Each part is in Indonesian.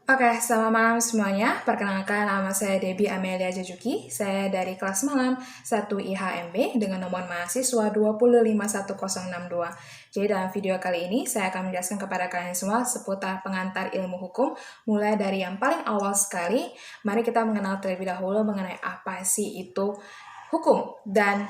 Oke, selamat malam semuanya. Perkenalkan, nama saya Debbie Amelia Jajuki. Saya dari kelas malam 1 IHMB dengan nomor mahasiswa 2051062. Jadi dalam video kali ini, saya akan menjelaskan kepada kalian semua seputar pengantar ilmu hukum, mulai dari yang paling awal sekali. Mari kita mengenal terlebih dahulu mengenai apa sih itu hukum, dan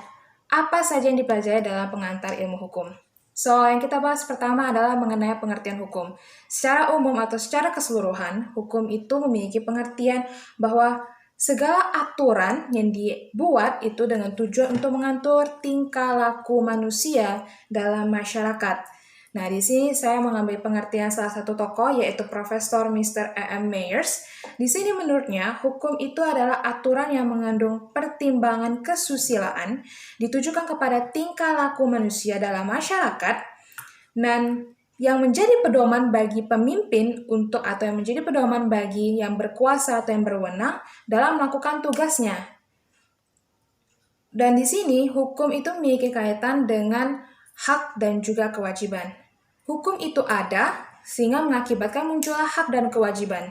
apa saja yang dipelajari dalam pengantar ilmu hukum. So, yang kita bahas pertama adalah mengenai pengertian hukum. Secara umum atau secara keseluruhan, hukum itu memiliki pengertian bahwa segala aturan yang dibuat itu dengan tujuan untuk mengatur tingkah laku manusia dalam masyarakat. Nah, di sini saya mengambil pengertian salah satu tokoh, yaitu Profesor Mr. E.M. Myers. Di sini menurutnya, hukum itu adalah aturan yang mengandung pertimbangan kesusilaan, ditujukan kepada tingkah laku manusia dalam masyarakat, dan yang menjadi pedoman bagi pemimpin atau yang menjadi pedoman bagi yang berkuasa atau yang berwenang dalam melakukan tugasnya. Dan di sini hukum itu memiliki kaitan dengan hak dan juga kewajiban. Hukum itu ada sehingga mengakibatkan muncullah hak dan kewajiban.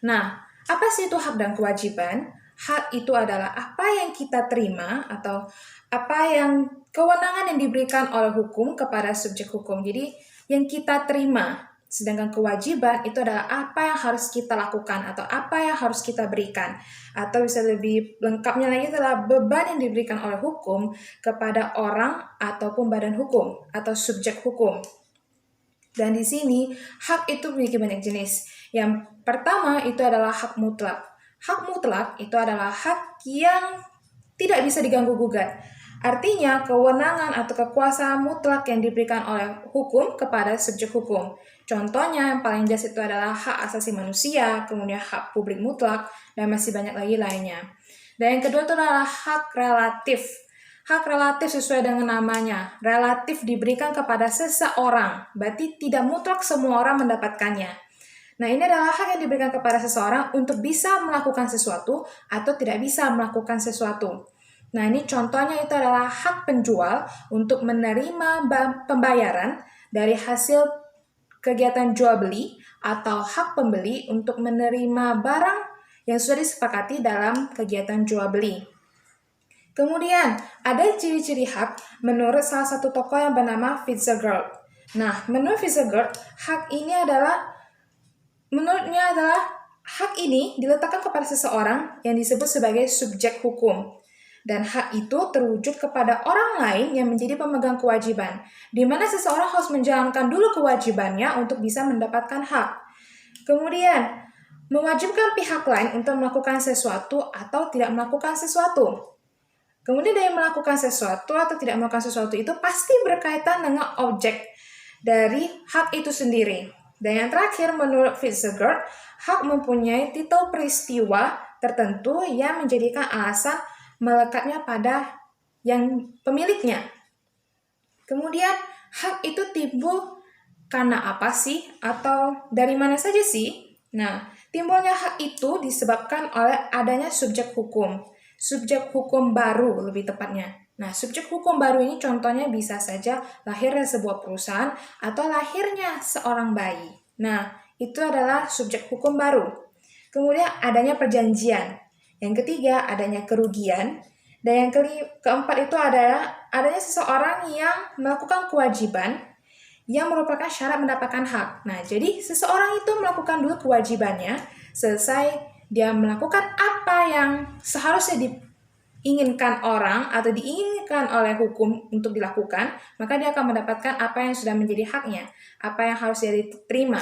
Nah, apa sih itu hak dan kewajiban? Hak itu adalah apa yang kita terima atau apa yang kewenangan yang diberikan oleh hukum kepada subjek hukum. Jadi yang kita terima, sedangkan kewajiban itu adalah apa yang harus kita lakukan atau apa yang harus kita berikan. Atau bisa lebih lengkapnya lagi adalah beban yang diberikan oleh hukum kepada orang ataupun badan hukum atau subjek hukum. Dan di sini hak itu memiliki banyak jenis. Yang pertama itu adalah hak mutlak. Hak mutlak itu adalah hak yang tidak bisa diganggu-gugat. Artinya, kewenangan atau kekuasaan mutlak yang diberikan oleh hukum kepada subjek hukum. Contohnya yang paling jelas itu adalah hak asasi manusia, kemudian hak publik mutlak, dan masih banyak lagi lainnya. Dan yang kedua itu adalah hak relatif. Hak relatif sesuai dengan namanya, relatif diberikan kepada seseorang, berarti tidak mutlak semua orang mendapatkannya. Nah, ini adalah hak yang diberikan kepada seseorang untuk bisa melakukan sesuatu atau tidak bisa melakukan sesuatu. Nah, ini contohnya itu adalah hak penjual untuk menerima pembayaran dari hasil kegiatan jual beli atau hak pembeli untuk menerima barang yang sudah disepakati dalam kegiatan jual beli. Kemudian, ada ciri-ciri hak menurut salah satu tokoh yang bernama Fitzgerald. Nah, menurut Fitzgerald, menurutnya adalah hak ini diletakkan kepada seseorang yang disebut sebagai subjek hukum. Dan hak itu terwujud kepada orang lain yang menjadi pemegang kewajiban, di mana seseorang harus menjalankan dulu kewajibannya untuk bisa mendapatkan hak. Kemudian, mewajibkan pihak lain untuk melakukan sesuatu atau tidak melakukan sesuatu. Kemudian dari melakukan sesuatu atau tidak melakukan sesuatu itu pasti berkaitan dengan objek dari hak itu sendiri. Dan yang terakhir, menurut Fitzgerald, hak mempunyai titel peristiwa tertentu yang menjadikan alasan melekatnya pada yang pemiliknya. Kemudian, hak itu timbul karena apa sih? Atau dari mana saja sih? Nah, timbulnya hak itu disebabkan oleh adanya subjek hukum. Subjek hukum baru lebih tepatnya. Nah, subjek hukum baru ini contohnya bisa saja lahirnya sebuah perusahaan atau lahirnya seorang bayi. Nah, itu adalah subjek hukum baru. Kemudian adanya perjanjian. Yang ketiga, adanya kerugian. Dan yang keempat itu adalah adanya seseorang yang melakukan kewajiban yang merupakan syarat mendapatkan hak. Nah, jadi seseorang itu melakukan dulu kewajibannya, selesai dia melakukan apa yang seharusnya diinginkan orang atau diinginkan oleh hukum untuk dilakukan, maka dia akan mendapatkan apa yang sudah menjadi haknya, apa yang harus dia diterima.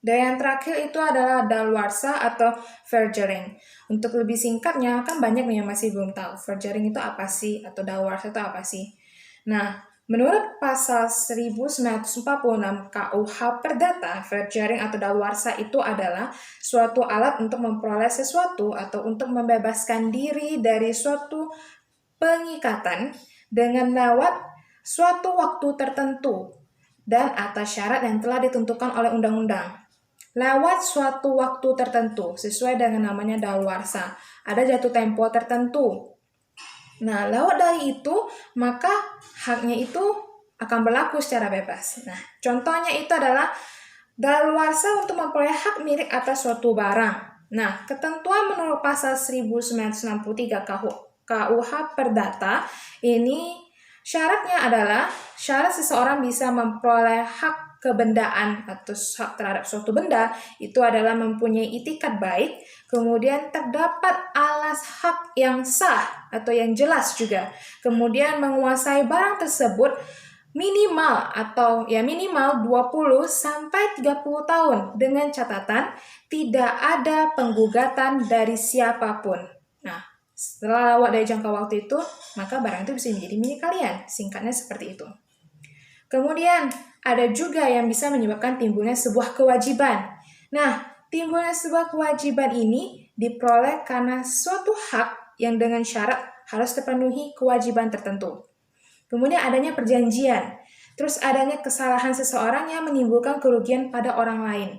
Dan yang terakhir itu adalah daluarsa atau vergering. Untuk lebih singkatnya, kan banyak yang masih belum tahu vergering itu apa sih, atau daluarsa itu apa sih. Nah, menurut pasal 1946 KUH Perdata, vergering atau daluarsa itu adalah suatu alat untuk memperoleh sesuatu atau untuk membebaskan diri dari suatu pengikatan dengan lewat suatu waktu tertentu dan atas syarat yang telah ditentukan oleh undang-undang. Lewat suatu waktu tertentu, sesuai dengan namanya daluarsa. Ada jatuh tempo tertentu. Nah, lewat dari itu, maka haknya itu akan berlaku secara bebas. Nah, contohnya itu adalah Daluarsa untuk memperoleh hak milik atas suatu barang. Nah, ketentuan menurut pasal 1963 KUH Perdata ini syaratnya adalah syarat seseorang bisa memperoleh hak kebendaan atau hak terhadap suatu benda itu adalah mempunyai itikat baik, kemudian terdapat alas hak yang sah atau yang jelas juga, kemudian menguasai barang tersebut minimal 20 sampai 30 tahun dengan catatan tidak ada penggugatan dari siapapun. Nah, setelah lewat dari jangka waktu itu, maka barang itu bisa menjadi milik kalian. Singkatnya seperti itu. Kemudian, ada juga yang bisa menyebabkan timbulnya sebuah kewajiban. Nah, timbulnya sebuah kewajiban ini diperoleh karena suatu hak yang dengan syarat harus terpenuhi kewajiban tertentu. Kemudian adanya perjanjian. Terus adanya kesalahan seseorang yang menimbulkan kerugian pada orang lain.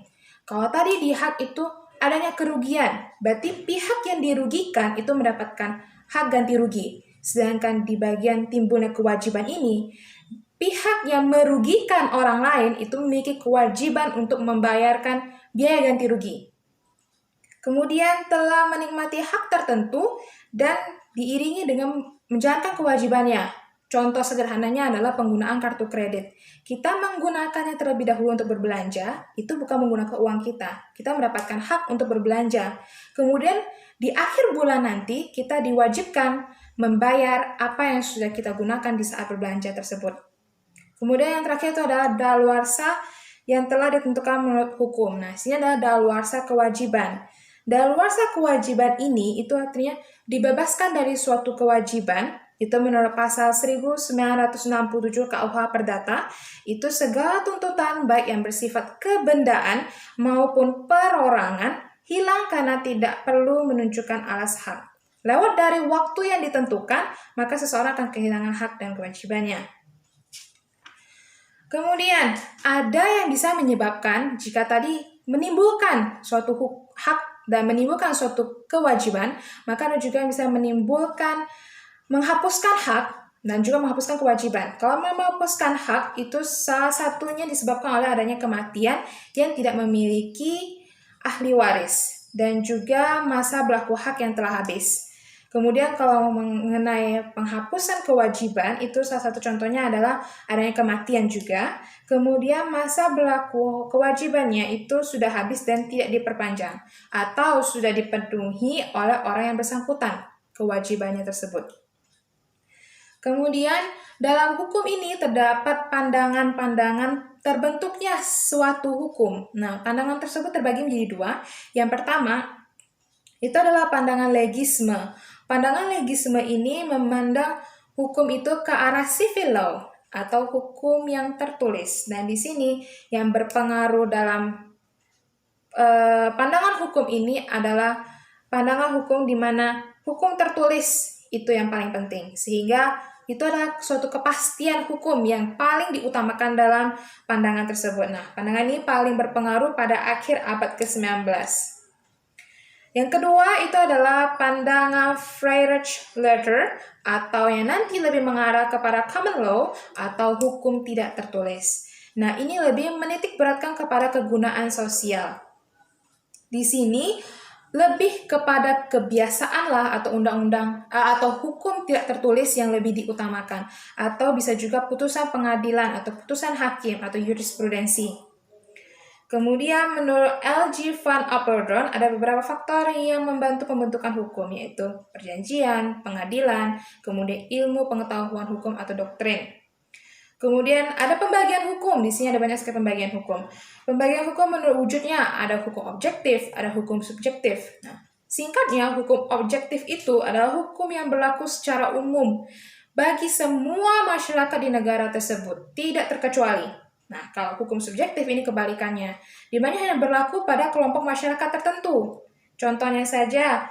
Kalau tadi di hak itu adanya kerugian, berarti pihak yang dirugikan itu mendapatkan hak ganti rugi. Sedangkan di bagian timbulnya kewajiban ini, pihak yang merugikan orang lain itu memiliki kewajiban untuk membayarkan biaya ganti rugi. Kemudian telah menikmati hak tertentu dan diiringi dengan menjalankan kewajibannya. Contoh sederhananya adalah penggunaan kartu kredit. Kita menggunakannya terlebih dahulu untuk berbelanja, itu bukan menggunakan uang kita. Kita mendapatkan hak untuk berbelanja. Kemudian di akhir bulan nanti kita diwajibkan membayar apa yang sudah kita gunakan di saat berbelanja tersebut. Kemudian yang terakhir itu adalah daluarsa yang telah ditentukan menurut hukum. Nah, sini adalah daluarsa kewajiban. Daluarsa kewajiban ini itu artinya dibebaskan dari suatu kewajiban, itu menurut pasal 1967 KUH Perdata, itu segala tuntutan baik yang bersifat kebendaan maupun perorangan hilang karena tidak perlu menunjukkan alas hak. Lewat dari waktu yang ditentukan, maka seseorang akan kehilangan hak dan kewajibannya. Kemudian, ada yang bisa menyebabkan jika tadi menimbulkan suatu hak dan menimbulkan suatu kewajiban, maka ada juga yang bisa menimbulkan menghapuskan hak dan juga menghapuskan kewajiban. Kalau menghapuskan hak, itu salah satunya disebabkan oleh adanya kematian yang tidak memiliki ahli waris dan juga masa berlaku hak yang telah habis. Kemudian kalau mengenai penghapusan kewajiban, itu salah satu contohnya adalah adanya kematian juga. Kemudian masa berlaku kewajibannya itu sudah habis dan tidak diperpanjang. Atau sudah dipenuhi oleh orang yang bersangkutan kewajibannya tersebut. Kemudian dalam hukum ini terdapat pandangan-pandangan terbentuknya suatu hukum. Nah, pandangan tersebut terbagi menjadi dua. Yang pertama, itu adalah pandangan legisme. Pandangan legisme ini memandang hukum itu ke arah civil law atau hukum yang tertulis. Dan di sini yang berpengaruh dalam pandangan hukum ini adalah pandangan hukum di mana hukum tertulis itu yang paling penting. Sehingga itu adalah suatu kepastian hukum yang paling diutamakan dalam pandangan tersebut. Nah, pandangan ini paling berpengaruh pada akhir abad ke-19. Yang kedua itu adalah pandangan Freyreich Letter atau yang nanti lebih mengarah kepada common law atau hukum tidak tertulis. Nah, ini lebih menitik beratkan kepada kegunaan sosial. Di sini lebih kepada kebiasaan lah atau undang-undang atau hukum tidak tertulis yang lebih diutamakan, atau bisa juga putusan pengadilan atau putusan hakim atau jurisprudensi. Kemudian menurut L.G. van Apeldoorn ada beberapa faktor yang membantu pembentukan hukum, yaitu perjanjian, pengadilan, kemudian ilmu pengetahuan hukum atau doktrin. Kemudian ada pembagian hukum, di sini ada banyak sekali pembagian hukum. Pembagian hukum menurut wujudnya ada hukum objektif, ada hukum subjektif. Nah, singkatnya hukum objektif itu adalah hukum yang berlaku secara umum bagi semua masyarakat di negara tersebut, tidak terkecuali. Nah, kalau hukum subjektif ini kebalikannya, di mana hanya berlaku pada kelompok masyarakat tertentu. Contohnya saja,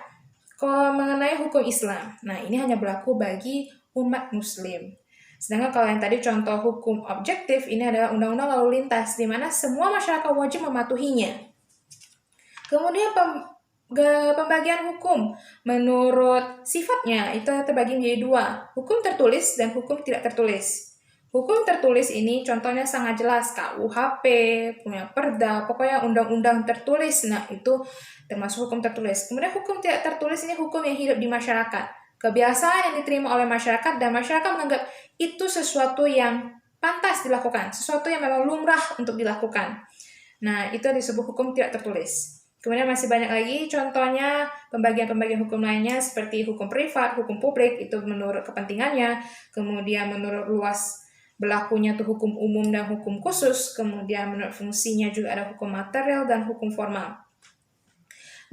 kalau mengenai hukum Islam, nah ini hanya berlaku bagi umat muslim. Sedangkan kalau yang tadi contoh hukum objektif, ini adalah undang-undang lalu lintas, di mana semua masyarakat wajib mematuhinya. Kemudian pembagian hukum menurut sifatnya itu terbagi menjadi dua, hukum tertulis dan hukum tidak tertulis. Hukum tertulis ini contohnya sangat jelas, KUHP, punya Perda, pokoknya undang-undang tertulis. Nah, itu termasuk hukum tertulis. Kemudian hukum tidak tertulis ini hukum yang hidup di masyarakat. Kebiasaan yang diterima oleh masyarakat dan masyarakat menganggap itu sesuatu yang pantas dilakukan, sesuatu yang memang lumrah untuk dilakukan. Nah, itu disebut hukum tidak tertulis. Kemudian masih banyak lagi contohnya pembagian-pembagian hukum lainnya seperti hukum privat, hukum publik, itu menurut kepentingannya, kemudian menurut luas berlakunya tuh hukum umum dan hukum khusus, kemudian menurut fungsinya juga ada hukum material dan hukum formal.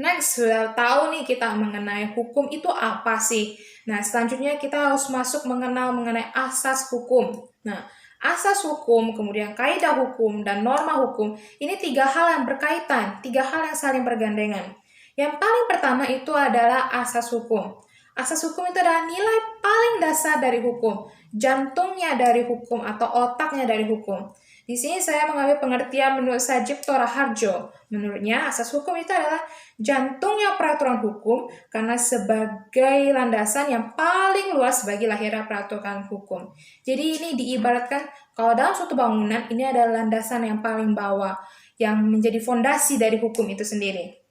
Next, sudah tahu nih kita mengenai hukum itu apa sih? Nah, selanjutnya kita harus masuk mengenai asas hukum. Nah, asas hukum, kemudian kaidah hukum, dan norma hukum, ini 3 hal yang berkaitan, 3 hal yang saling bergandengan. Yang paling pertama itu adalah asas hukum. Asas hukum itu adalah nilai paling dasar dari hukum, jantungnya dari hukum atau otaknya dari hukum. Di sini saya mengambil pengertian menurut Sajipto Raharjo. Menurutnya, asas hukum itu adalah jantungnya peraturan hukum karena sebagai landasan yang paling luas bagi lahirnya peraturan hukum. Jadi ini diibaratkan kalau dalam suatu bangunan ini adalah landasan yang paling bawah yang menjadi fondasi dari hukum itu sendiri.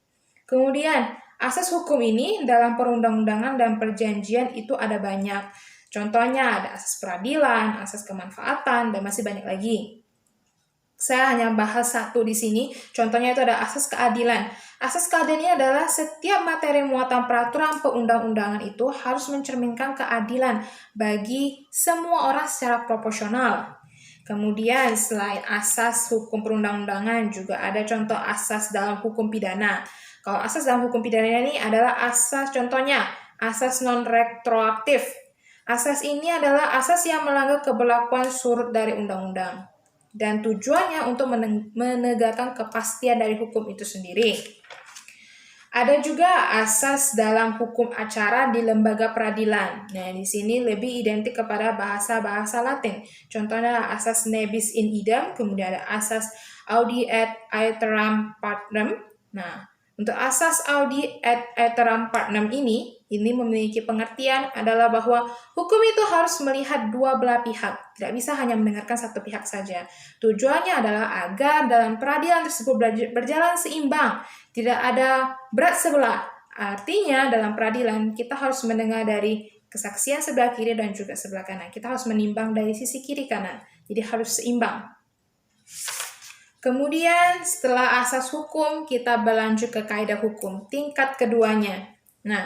Kemudian, asas hukum ini dalam perundang-undangan dan perjanjian itu ada banyak. Contohnya ada asas peradilan, asas kemanfaatan, dan masih banyak lagi. Saya hanya bahas satu di sini, contohnya itu ada asas keadilan. Asas keadilan ini adalah setiap materi muatan peraturan perundang-undangan itu harus mencerminkan keadilan bagi semua orang secara proporsional. Kemudian selain asas hukum perundang-undangan juga ada contoh asas dalam hukum pidana. Kalau asas dalam hukum pidana ini adalah asas contohnya asas non-retroaktif. Asas ini adalah asas yang melanggar keberlakuan surut dari undang-undang dan tujuannya untuk menegakkan kepastian dari hukum itu sendiri. Ada juga asas dalam hukum acara di lembaga peradilan. Nah, di sini lebih identik kepada bahasa-bahasa Latin. Contohnya asas nebis in idem, kemudian ada asas audi et aeteram partem. Nah, untuk asas audi et aeteram partem ini memiliki pengertian adalah bahwa hukum itu harus melihat dua belah pihak, tidak bisa hanya mendengarkan satu pihak saja. Tujuannya adalah agar dalam peradilan tersebut berjalan seimbang, tidak ada berat sebelah. Artinya dalam peradilan kita harus mendengar dari kesaksian sebelah kiri dan juga sebelah kanan. Kita harus menimbang dari sisi kiri kanan, jadi harus seimbang. Kemudian setelah asas hukum, kita berlanjut ke kaidah hukum, tingkat keduanya. Nah,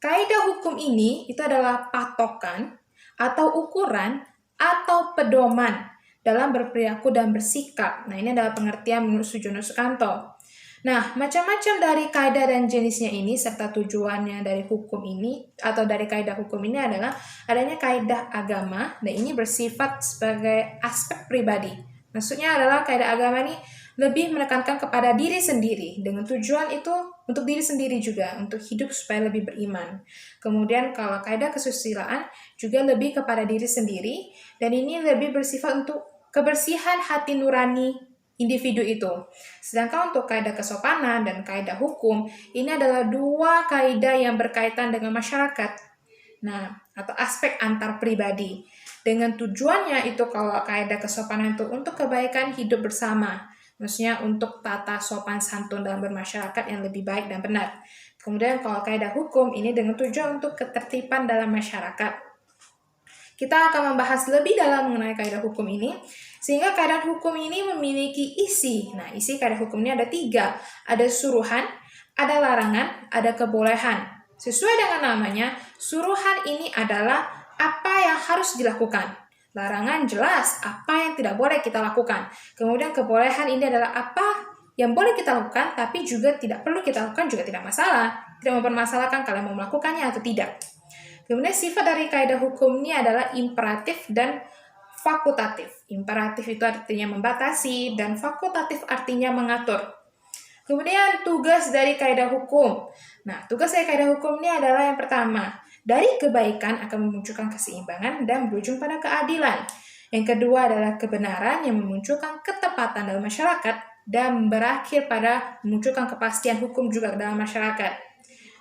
kaidah hukum ini itu adalah patokan atau ukuran atau pedoman dalam berperilaku dan bersikap. Nah, ini adalah pengertian menurut Sujono Sukanto. Nah, macam-macam dari kaidah dan jenisnya ini serta tujuannya dari hukum ini atau dari kaidah hukum ini adalah adanya kaidah agama dan ini bersifat sebagai aspek pribadi. Maksudnya adalah kaidah agama ini lebih menekankan kepada diri sendiri dengan tujuan itu untuk diri sendiri juga, untuk hidup supaya lebih beriman. Kemudian kalau kaidah kesusilaan juga lebih kepada diri sendiri dan ini lebih bersifat untuk kebersihan hati nurani individu itu. Sedangkan untuk kaidah kesopanan dan kaidah hukum, ini adalah 2 kaidah yang berkaitan dengan masyarakat. Nah, atau aspek antar pribadi. Dengan tujuannya itu kalau kaidah kesopanan itu untuk kebaikan hidup bersama. Maksudnya untuk tata sopan santun dalam bermasyarakat yang lebih baik dan benar. Kemudian kalau kaidah hukum ini dengan tujuan untuk ketertiban dalam masyarakat. Kita akan membahas lebih dalam mengenai kaidah hukum ini, sehingga kaidah hukum ini memiliki isi. Nah, isi kaidah hukum ini ada 3. Ada suruhan, ada larangan, ada kebolehan. Sesuai dengan namanya, suruhan ini adalah apa yang harus dilakukan. Larangan jelas apa yang tidak boleh kita lakukan. Kemudian kebolehan ini adalah apa yang boleh kita lakukan, tapi juga tidak perlu kita lakukan juga tidak masalah. Tidak mempermasalahkan kalian mau melakukannya atau tidak. Kemudian sifat dari kaidah hukum ini adalah imperatif dan fakultatif. Imperatif itu artinya membatasi dan fakultatif artinya mengatur. Kemudian tugas dari kaidah hukum. Nah, tugas dari kaidah hukum ini adalah yang pertama, dari kebaikan akan memunculkan keseimbangan dan berujung pada keadilan. Yang kedua adalah kebenaran yang memunculkan ketepatan dalam masyarakat dan berakhir pada memunculkan kepastian hukum juga dalam masyarakat.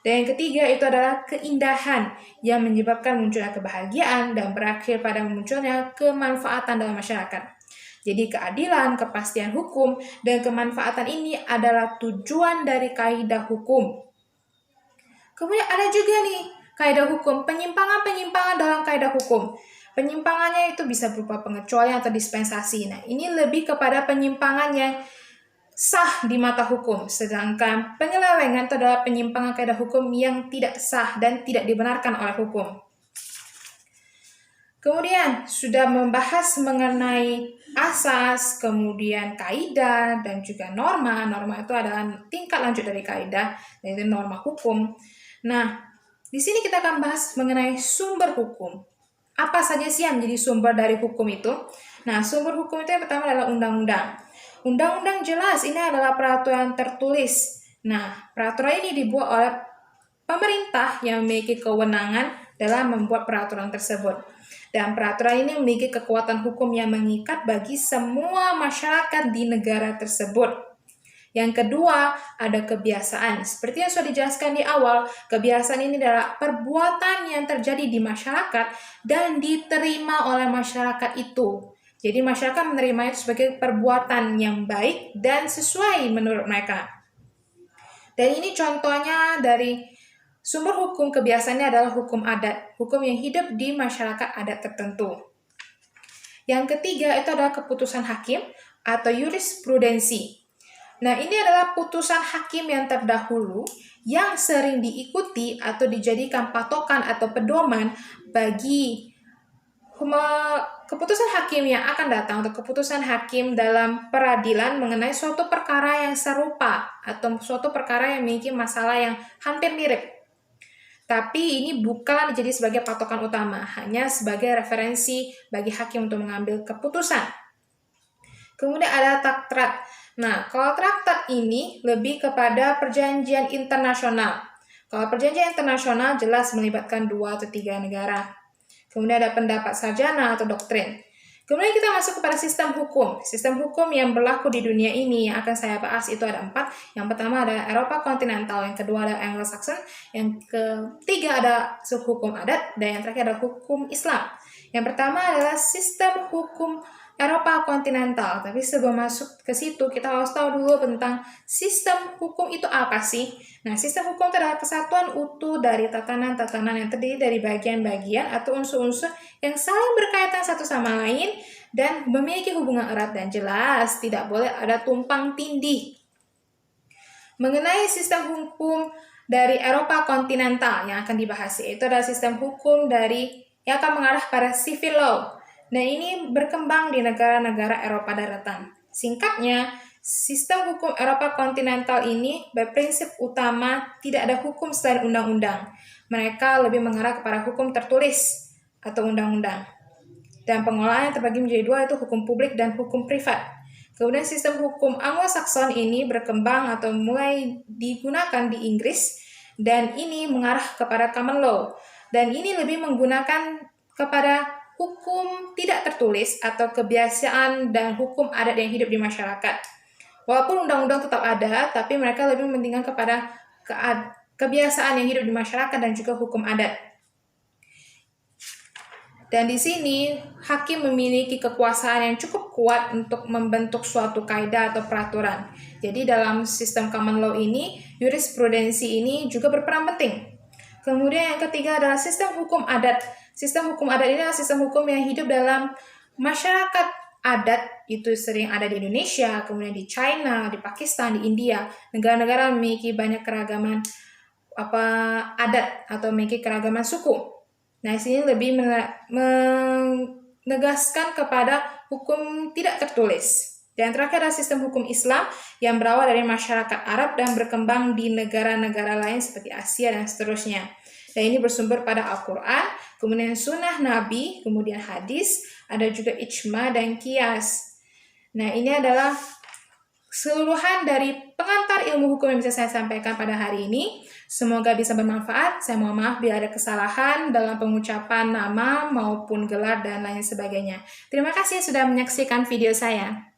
Dan yang ketiga itu adalah keindahan yang menyebabkan munculnya kebahagiaan dan berakhir pada munculnya kemanfaatan dalam masyarakat. Jadi keadilan, kepastian hukum, dan kemanfaatan ini adalah tujuan dari kaidah hukum. Kemudian ada juga nih kaidah hukum, penyimpangan-penyimpangan dalam kaidah hukum. Penyimpangannya itu bisa berupa pengecualian atau dispensasi. Nah, ini lebih kepada penyimpangan yang sah di mata hukum, sedangkan penyelewengan itu adalah penyimpangan kaidah hukum yang tidak sah dan tidak dibenarkan oleh hukum. Kemudian sudah membahas mengenai asas, kemudian kaidah, dan juga norma. Norma itu adalah tingkat lanjut dari kaidah, yaitu norma hukum. Nah, di sini kita akan bahas mengenai sumber hukum. Apa saja sih yang menjadi sumber dari hukum itu? Nah, sumber hukum itu yang pertama adalah undang-undang. Undang-undang jelas ini adalah peraturan tertulis. Nah, peraturan ini dibuat oleh pemerintah yang memiliki kewenangan dalam membuat peraturan tersebut. Dan peraturan ini memiliki kekuatan hukum yang mengikat bagi semua masyarakat di negara tersebut. Yang kedua, ada kebiasaan. Seperti yang sudah dijelaskan di awal, kebiasaan ini adalah perbuatan yang terjadi di masyarakat dan diterima oleh masyarakat itu. Jadi masyarakat menerima itu sebagai perbuatan yang baik dan sesuai menurut mereka. Dan ini contohnya dari sumber hukum kebiasaannya adalah hukum adat, hukum yang hidup di masyarakat adat tertentu. Yang ketiga itu adalah keputusan hakim atau jurisprudensi. Nah, ini adalah putusan hakim yang terdahulu yang sering diikuti atau dijadikan patokan atau pedoman bagi keputusan hakim yang akan datang atau keputusan hakim dalam peradilan mengenai suatu perkara yang serupa atau suatu perkara yang memiliki masalah yang hampir mirip. Tapi ini bukan jadi sebagai patokan utama, hanya sebagai referensi bagi hakim untuk mengambil keputusan. Kemudian ada traktat. Nah, kalau traktat ini lebih kepada perjanjian internasional. Kalau perjanjian internasional jelas melibatkan 2 atau 3 negara. Kemudian ada pendapat sarjana atau doktrin. Kemudian kita masuk kepada sistem hukum. Sistem hukum yang berlaku di dunia ini yang akan saya bahas itu ada 4. Yang pertama ada Eropa kontinental, yang kedua ada Anglo-Saxon, yang ketiga ada hukum adat, dan yang terakhir ada hukum Islam. Yang pertama adalah sistem hukum Eropa kontinental. Tapi sebelum masuk ke situ, kita harus tahu dulu tentang sistem hukum itu apa sih. Nah, sistem hukum itu adalah kesatuan utuh dari tatanan-tatanan yang terdiri dari bagian-bagian atau unsur-unsur yang saling berkaitan satu sama lain dan memiliki hubungan erat dan jelas, tidak boleh ada tumpang tindih. Mengenai sistem hukum dari Eropa kontinental yang akan dibahas, yaitu adalah sistem hukum yang akan mengarah pada civil law. Nah, ini berkembang di negara-negara Eropa daratan. Singkatnya, sistem hukum Eropa kontinental ini berprinsip utama tidak ada hukum selain undang-undang. Mereka lebih mengarah kepada hukum tertulis atau undang-undang. Dan pengolahan yang terbagi menjadi 2 itu hukum publik dan hukum privat. Kemudian sistem hukum Anglo-Saxon ini berkembang atau mulai digunakan di Inggris dan ini mengarah kepada common law. Dan ini lebih menggunakan kepada hukum tidak tertulis atau kebiasaan dan hukum adat yang hidup di masyarakat. Walaupun undang-undang tetap ada, tapi mereka lebih mementingkan kepada kebiasaan yang hidup di masyarakat dan juga hukum adat. Dan di sini, hakim memiliki kekuasaan yang cukup kuat untuk membentuk suatu kaidah atau peraturan. Jadi dalam sistem common law ini, jurisprudensi ini juga berperan penting. Kemudian yang ketiga adalah sistem hukum adat. Sistem hukum adat ini adalah sistem hukum yang hidup dalam masyarakat adat, itu sering ada di Indonesia, kemudian di China, di Pakistan, di India. Negara-negara memiliki banyak keragaman adat atau memiliki keragaman suku. Nah, di sini lebih menegaskan kepada hukum tidak tertulis. Dan terakhir adalah sistem hukum Islam yang berawal dari masyarakat Arab dan berkembang di negara-negara lain seperti Asia dan seterusnya. Dan ini bersumber pada Al-Quran, kemudian sunnah Nabi, kemudian hadis, ada juga ijma dan qiyas. Nah, ini adalah keseluruhan dari pengantar ilmu hukum yang bisa saya sampaikan pada hari ini. Semoga bisa bermanfaat. Saya mohon maaf bila ada kesalahan dalam pengucapan nama maupun gelar dan lain sebagainya. Terima kasih sudah menyaksikan video saya.